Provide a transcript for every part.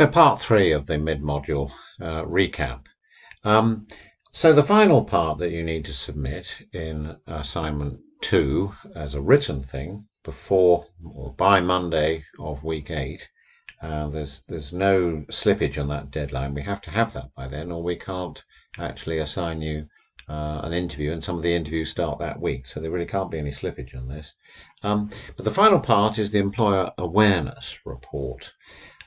So part three of the mid-module recap. Um, so the final part that you need to submit in assignment 2 as a written thing before or by Monday of week 8. There's no slippage on that deadline. We have to have that by then, or we can't actually assign you an interview, and some of the interviews start that week, so there really can't be any slippage on this. But the final part is the employer awareness report.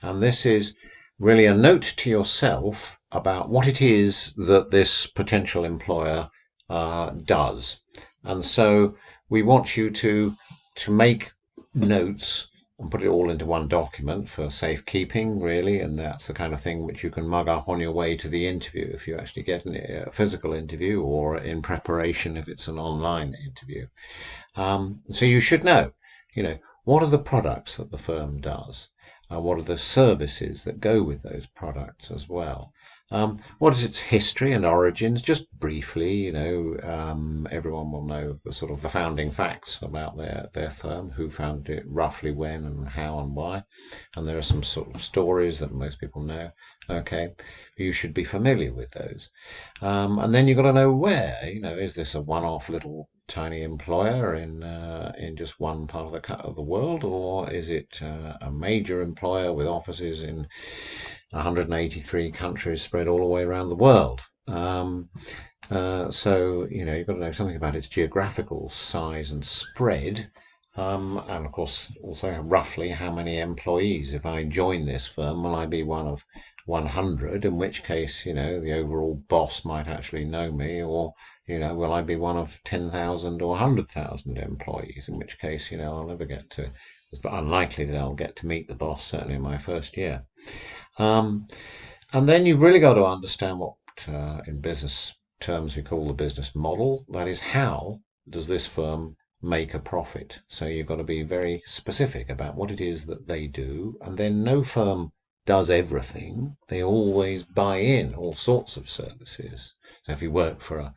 And this is really a note to yourself about what it is that this potential employer does. And so we want you to make notes and put it all into one document for safekeeping, really, and that's the kind of thing which you can mug up on your way to the interview if you actually get a physical interview, or in preparation if it's an online interview. So you should know, what are the products that the firm does? What are the services that go with those products as well? What is its history and origins? Just briefly, everyone will know the sort of the founding facts about their firm, who founded it, roughly when and how and why. And there are some sort of stories that most people know. Okay, you should be familiar with those. And then you've got to know where. Is this a one-off little tiny employer in just one part of the world, or is it a major employer with offices in 183 countries spread all the way around the world? So you've got to know something about its geographical size and spread, and of course also roughly how many employees. If I join this firm, will I be one of 100, in which case, the overall boss might actually know me, or, will I be one of 10,000 or 100,000 employees, in which case, I'll never get to, it's unlikely that I'll get to meet the boss, certainly in my first year. And then you've really got to understand what, in business terms, we call the business model. That is, how does this firm make a profit? So you've got to be very specific about what it is that they do, and then no firm does everything. They always buy in all sorts of services. So if you work for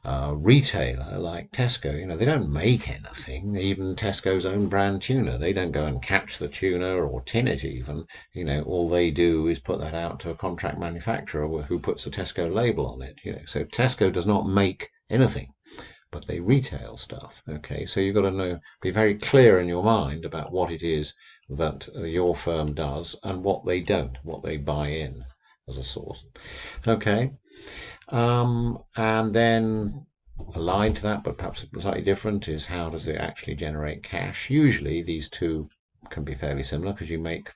a retailer like Tesco, they don't make anything. Even Tesco's own brand tuna, they don't go and catch the tuna or tin it even. All they do is put that out to a contract manufacturer who puts a Tesco label on it. So Tesco does not make anything, but they retail stuff. Okay, so you've got to be very clear in your mind about what it is that your firm does and what they don't, what they buy in as a source. Okay, and then aligned to that, but perhaps slightly different, is how does it actually generate cash? Usually these two can be fairly similar, because you make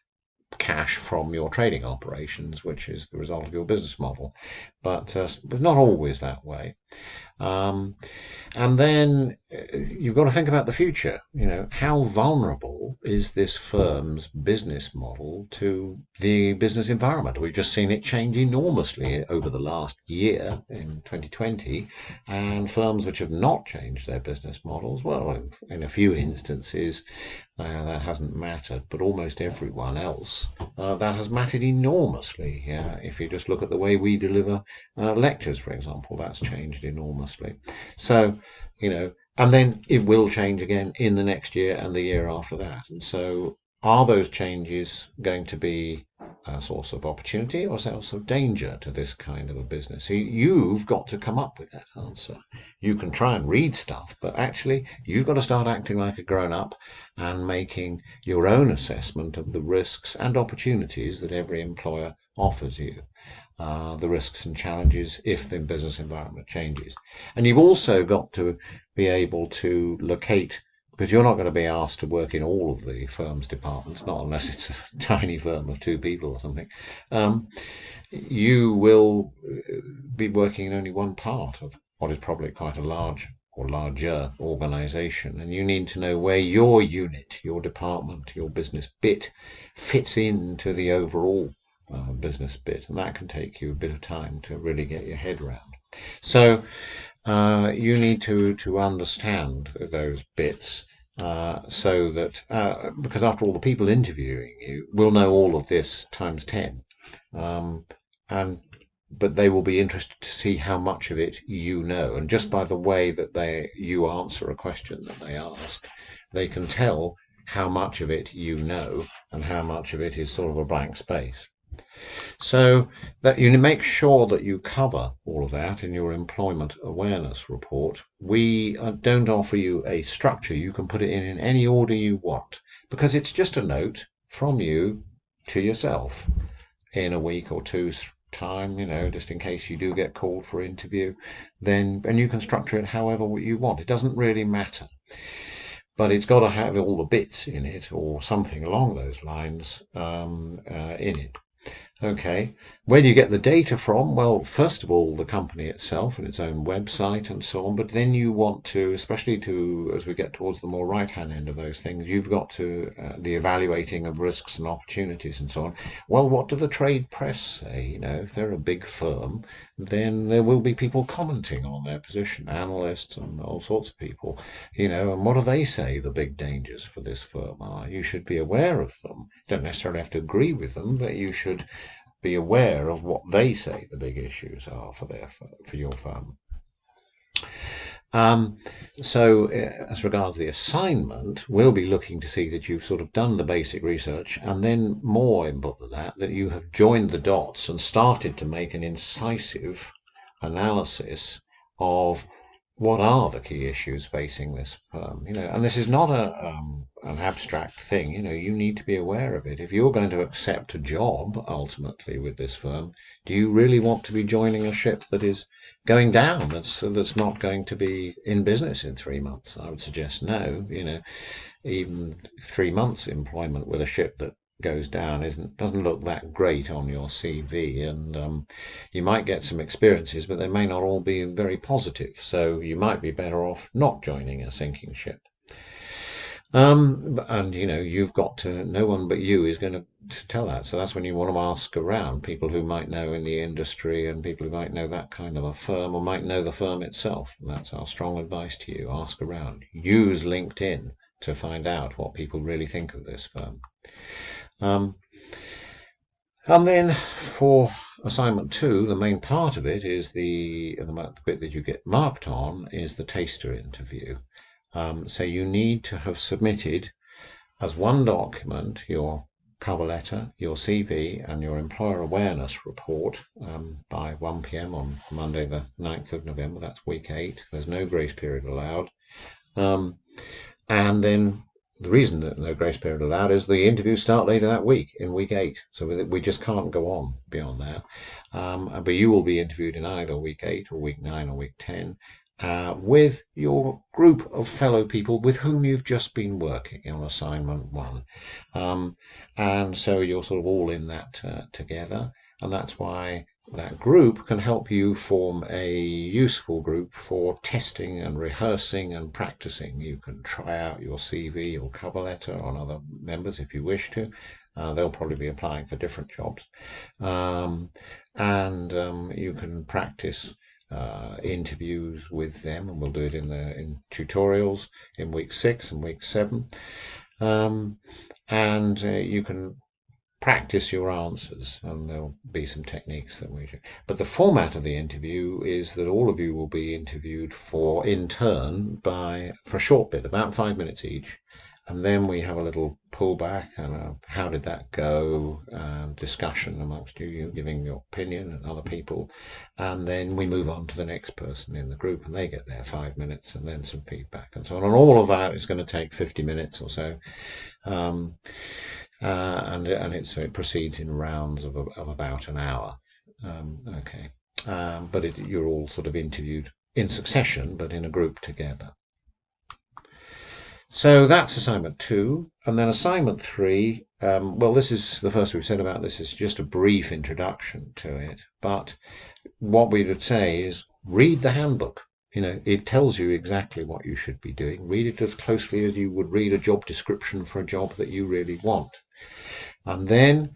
cash from your trading operations, which is the result of your business model, but not always that way. And then you've got to think about the future. How vulnerable is this firm's business model to the business environment? We've just seen it change enormously over the last year in 2020, and firms which have not changed their business models, well, in a few instances that hasn't mattered, but almost everyone else that has mattered enormously. If you just look at the way we deliver lectures, for example, that's changed enormously. So, and then it will change again in the next year and the year after that. And so are those changes going to be a source of opportunity or a source of danger to this kind of a business? So you've got to come up with that answer. You can try and read stuff, but actually you've got to start acting like a grown-up and making your own assessment of the risks and opportunities that every employer offers you. The risks and challenges if the business environment changes. And you've also got to be able to locate, because you're not going to be asked to work in all of the firm's departments, not unless it's a tiny firm of 2 people or something. You will be working in only one part of what is probably quite a large or larger organization, and you need to know where your unit, your department, your business bit fits into the overall business bit, and that can take you a bit of time to really get your head around. So you need to understand those bits, so that because after all, the people interviewing you will know all of this times 10, but they will be interested to see how much of it you know, and just by the way that you answer a question that they ask, they can tell how much of it you know and how much of it is sort of a blank space. So that you make sure that you cover all of that in your employment awareness report. We don't offer you a structure. You can put it in any order you want because it's just a note from you to yourself in a week or two's time, just in case you do get called for interview, and you can structure it however you want. It doesn't really matter, but it's got to have all the bits in it or something along those lines in it. Okay. Where do you get the data from? Well, first of all, the company itself and its own website and so on. But then you want to, especially as we get towards the more right-hand end of those things, you've got to the evaluating of risks and opportunities and so on. Well, what do the trade press say? If they're a big firm, then there will be people commenting on their position, analysts and all sorts of people, and what do they say the big dangers for this firm are? You should be aware of them. Don't necessarily have to agree with them, but you should be aware of what they say the big issues are for your firm. So as regards the assignment, we'll be looking to see that you've sort of done the basic research, and then more important than that you have joined the dots and started to make an incisive analysis of what are the key issues facing this firm. And this is not an abstract thing. You need to be aware of it. If you're going to accept a job ultimately with this firm, do you really want to be joining a ship that is going down, that's not going to be in business in 3 months? I would suggest no. Even 3 months employment with a ship that goes down doesn't look that great on your CV, and you might get some experiences, but they may not all be very positive. So you might be better off not joining a sinking ship. And you've got to, no one but you is going to tell that. So that's when you want to ask around people who might know in the industry and people who might know that kind of a firm or might know the firm itself. And that's our strong advice to you. Ask around. Use LinkedIn to find out what people really think of this firm. And then for assignment 2, the main part of it is the bit that you get marked on is the taster interview. So you need to have submitted as one document your cover letter, your CV, and your employer awareness report by 1 p.m. on Monday the 9th of November. That's week 8. There's no grace period allowed. And then the reason that no grace period allowed is the interviews start later that week, in week 8. So we just can't go on beyond that. But you will be interviewed in either week 8 or week 9 or week 10 with your group of fellow people with whom you've just been working on assignment 1. And so you're sort of all in that together. And that's why that group can help you form a useful group for testing and rehearsing and practicing. You can try out your CV or cover letter on other members if you wish to. They'll probably be applying for different jobs. And you can practice interviews with them, and we'll do it in tutorials in week 6 and week 7. And you can practice your answers, and there'll be some techniques that we do. But the format of the interview is that all of you will be interviewed in turn for a short bit, about 5 minutes each, and then we have a little pullback and a how did that go discussion amongst you giving your opinion and other people, and then we move on to the next person in the group and they get their 5 minutes and then some feedback and so on. And all of that is going to take 50 minutes or so. And it proceeds in rounds of about an hour. Okay. But you're all sort of interviewed in succession, but in a group together. So that's assignment 2. And then assignment 3, well, this is the first we've said about this is just a brief introduction to it. But what we would say is read the handbook. It tells you exactly what you should be doing. Read it as closely as you would read a job description for a job that you really want. And then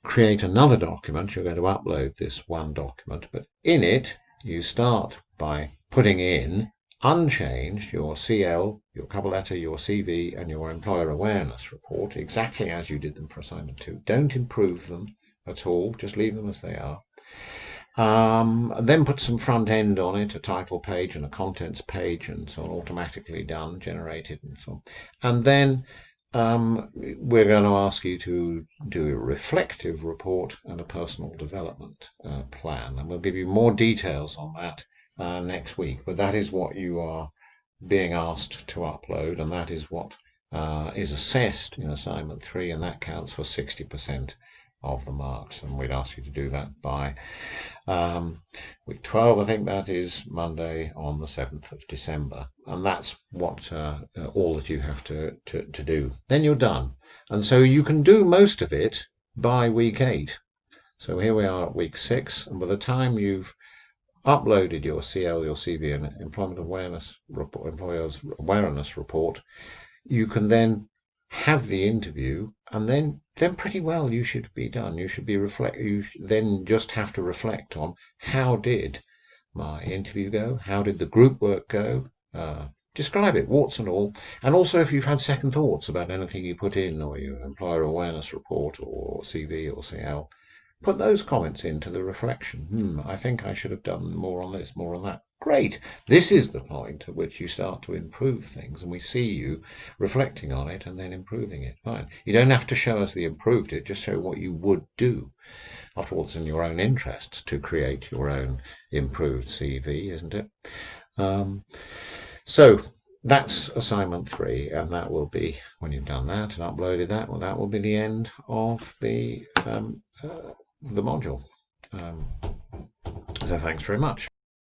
create another document. You're going to upload this one document, but in it you start by putting in unchanged your CL, your cover letter, your CV, and your employer awareness report exactly as you did them for assignment 2. Don't improve them at all, just leave them as they are. Then put some front end on it, a title page and a contents page and so on, automatically done, generated and so on. And then we're going to ask you to do a reflective report and a personal development plan, and we'll give you more details on that next week. But that is what you are being asked to upload, and that is what is assessed in assignment 3, and that counts for 60% of the marks. And we'd ask you to do that by week 12. I think that is Monday on the 7th of December, and that's what all that you have to do. Then you're done, and so you can do most of it by week 8. So here we are at week 6, and by the time you've uploaded your CL, your CV, and employment awareness report, employers awareness report, you can then have the interview, and then pretty well you should be done. You should be you then just have to reflect on, how did my interview go? How did the group work go? Describe it, warts and all. And also, if you've had second thoughts about anything you put in, or your employer awareness report, or CV, or CL, put those comments into the reflection. I think I should have done more on this, more on that. Great. This is the point at which you start to improve things, and we see you reflecting on it and then improving it. Fine. You don't have to show us the improved it, just show what you would do. After all, it's in your own interest to create your own improved CV, isn't it? So that's assignment 3, and that will be, when you've done that and uploaded that, well, that will be the end of the module. So thanks very much.